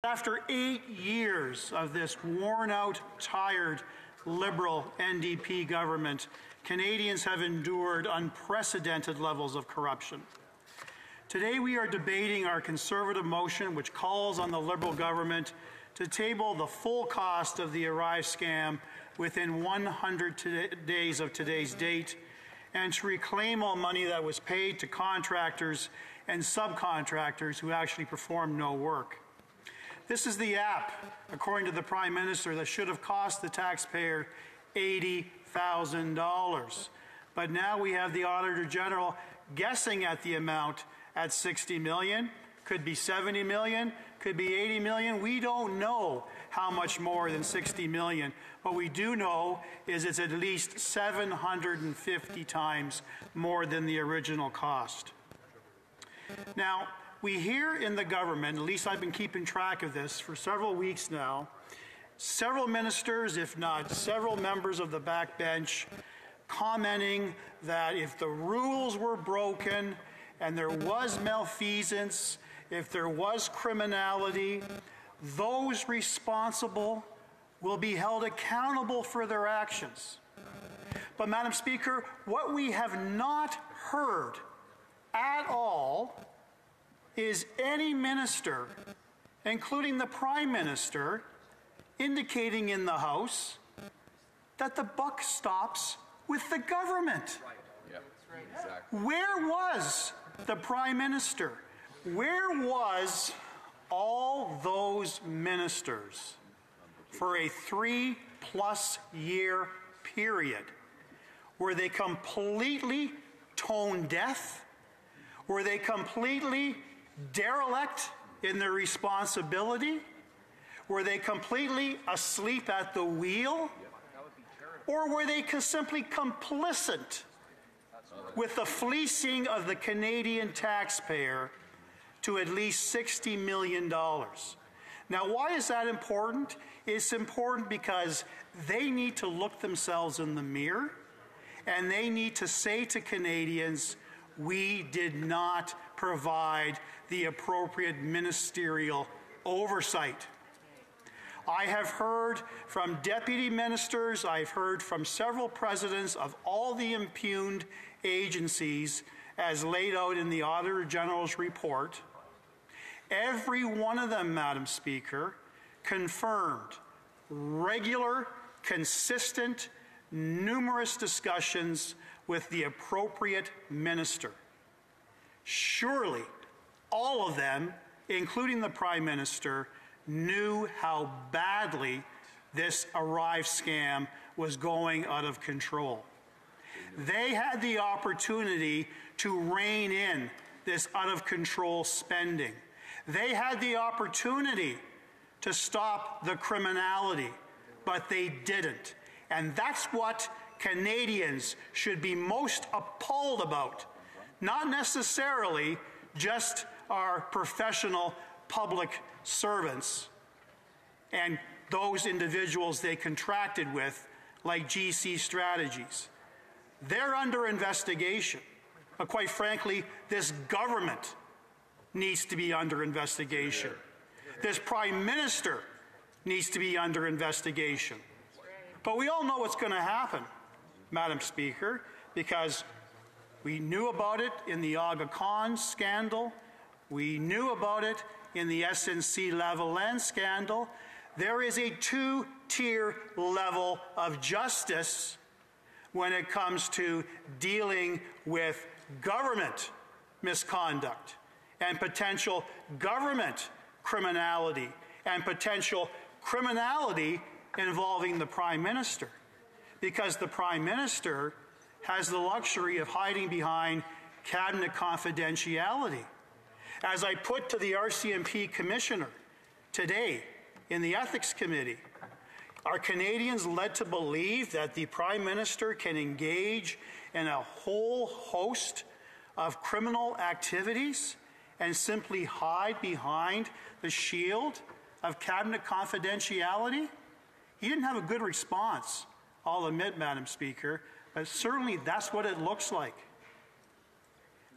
After 8 years of this worn-out, tired Liberal NDP government, Canadians have endured unprecedented levels of corruption. Today we are debating our Conservative motion which calls on the Liberal government to table the full cost of the ArriveScam within 100 days of today's date and to reclaim all money that was paid to contractors and subcontractors who actually performed no work. This is the app, according to the Prime Minister, that should have cost the taxpayer $80,000. But now we have the Auditor General guessing at the amount at $60 million, could be $70 million, could be $80 million. We don't know how much more than $60 million. What we do know is it's at least 750 times more than the original cost. Now, we hear in the government, at least I've been keeping track of this for several weeks now, several ministers, if not several members of the backbench, commenting that if the rules were broken and there was malfeasance, if there was criminality, those responsible will be held accountable for their actions. But, Madam Speaker, what we have not heard at all is any minister, including the Prime Minister, indicating in the House that the buck stops with the government. Right. Yep. Right. Exactly. Where was the Prime Minister? Where was all those ministers for a 3+ year period? Were they completely tone deaf? Were they completely derelict in their responsibility? Were they completely asleep at the wheel? Or were they simply complicit with the fleecing of the Canadian taxpayer to at least $60 million? Now, why is that important? It's important because they need to look themselves in the mirror and they need to say to Canadians, we did not provide the appropriate ministerial oversight. I have heard from deputy ministers, I've heard from several presidents of all the impugned agencies as laid out in the Auditor General's report. Every one of them, Madam Speaker, confirmed regular, consistent, numerous discussions with the appropriate minister. Surely, all of them, including the Prime Minister, knew how badly this ArriveScam was going out of control. They had the opportunity to rein in this out-of-control spending. They had the opportunity to stop the criminality, but they didn't. And that's what Canadians should be most appalled about, not necessarily just our professional public servants and those individuals they contracted with, like GC Strategies. They're under investigation. But quite frankly, this government needs to be under investigation. This Prime Minister needs to be under investigation. But we all know what's going to happen, Madam Speaker, because we knew about it in the Aga Khan scandal. We knew about it in the SNC-Lavalin scandal. There is a two-tier level of justice when it comes to dealing with government misconduct and potential government criminality and potential criminality involving the Prime Minister, because the Prime Minister has the luxury of hiding behind cabinet confidentiality. As I put to the RCMP Commissioner today in the Ethics Committee, are Canadians led to believe that the Prime Minister can engage in a whole host of criminal activities and simply hide behind the shield of cabinet confidentiality? He didn't have a good response, I'll admit, Madam Speaker, but certainly that's what it looks like.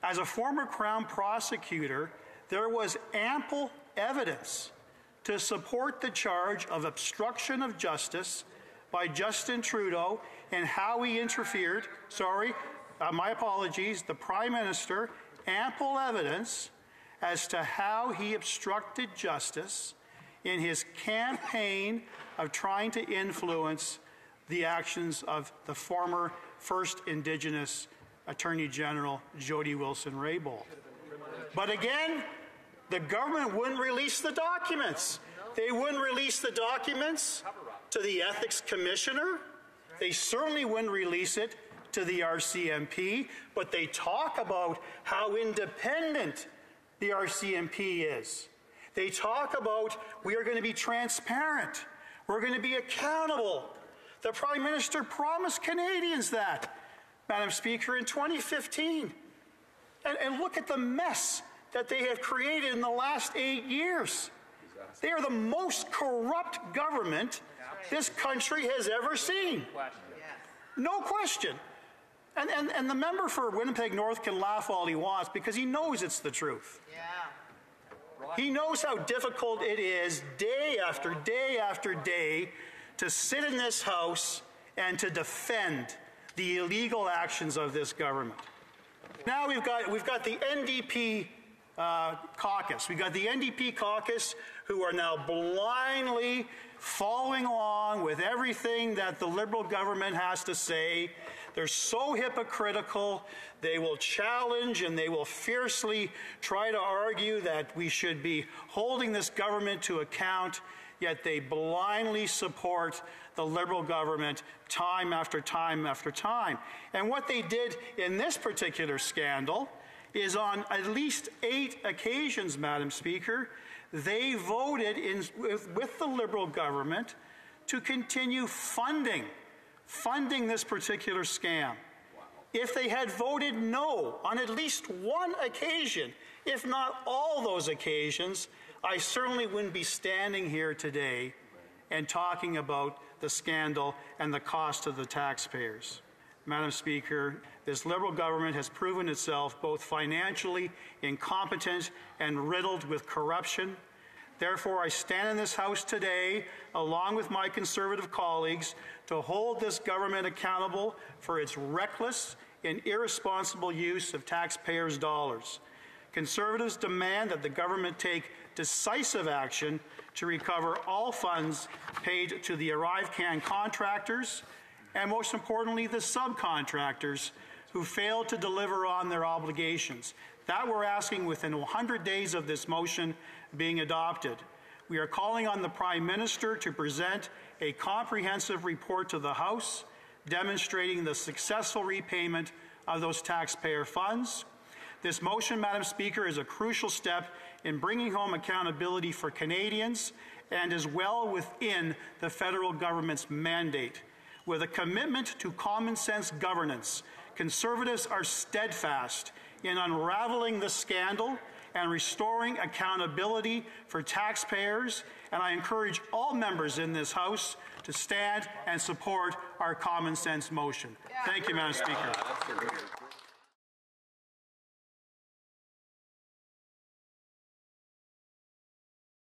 As a former Crown prosecutor, there was ample evidence to support the charge of obstruction of justice by Justin Trudeau and how he interfered, my apologies, the Prime Minister, ample evidence as to how he obstructed justice in his campaign of trying to influence the actions of the former First Indigenous Attorney General Jody Wilson-Raybould. But again, the government wouldn't release the documents. They wouldn't release the documents to the Ethics Commissioner. They certainly wouldn't release it to the RCMP, but they talk about how independent the RCMP is. They talk about we are going to be transparent. We're going to be accountable. The Prime Minister promised Canadians that, Madam Speaker, in 2015. And look at the mess that they have created in the last 8 years. They are the most corrupt government this country has ever seen. No question. And the member for Winnipeg North can laugh all he wants because he knows it's the truth. He knows how difficult it is day after day after day to sit in this House and to defend the illegal actions of this government. Now we've got the NDP caucus. We've got the NDP caucus who are now blindly following along with everything that the Liberal government has to say. They're so hypocritical. They will challenge and they will fiercely try to argue that we should be holding this government to account, yet they blindly support the Liberal government time after time after time. And what they did in this particular scandal is on at least 8 occasions, Madam Speaker, they voted with the Liberal government to continue funding this particular scam. If they had voted no on at least one occasion, if not all those occasions, I certainly wouldn't be standing here today and talking about the scandal and the cost to the taxpayers. Madam Speaker, this Liberal government has proven itself both financially incompetent and riddled with corruption. Therefore, I stand in this House today, along with my Conservative colleagues, to hold this government accountable for its reckless and irresponsible use of taxpayers' dollars. Conservatives demand that the government take decisive action to recover all funds paid to the ArriveScam contractors and, most importantly, the subcontractors who failed to deliver on their obligations. That we're asking within 100 days of this motion being adopted. We are calling on the Prime Minister to present a comprehensive report to the House demonstrating the successful repayment of those taxpayer funds. This motion, Madam Speaker, is a crucial step in bringing home accountability for Canadians and is well within the federal government's mandate. With a commitment to common sense governance, Conservatives are steadfast in unraveling the scandal and restoring accountability for taxpayers, and I encourage all members in this House to stand and support our common sense motion. Thank you, Madam Speaker.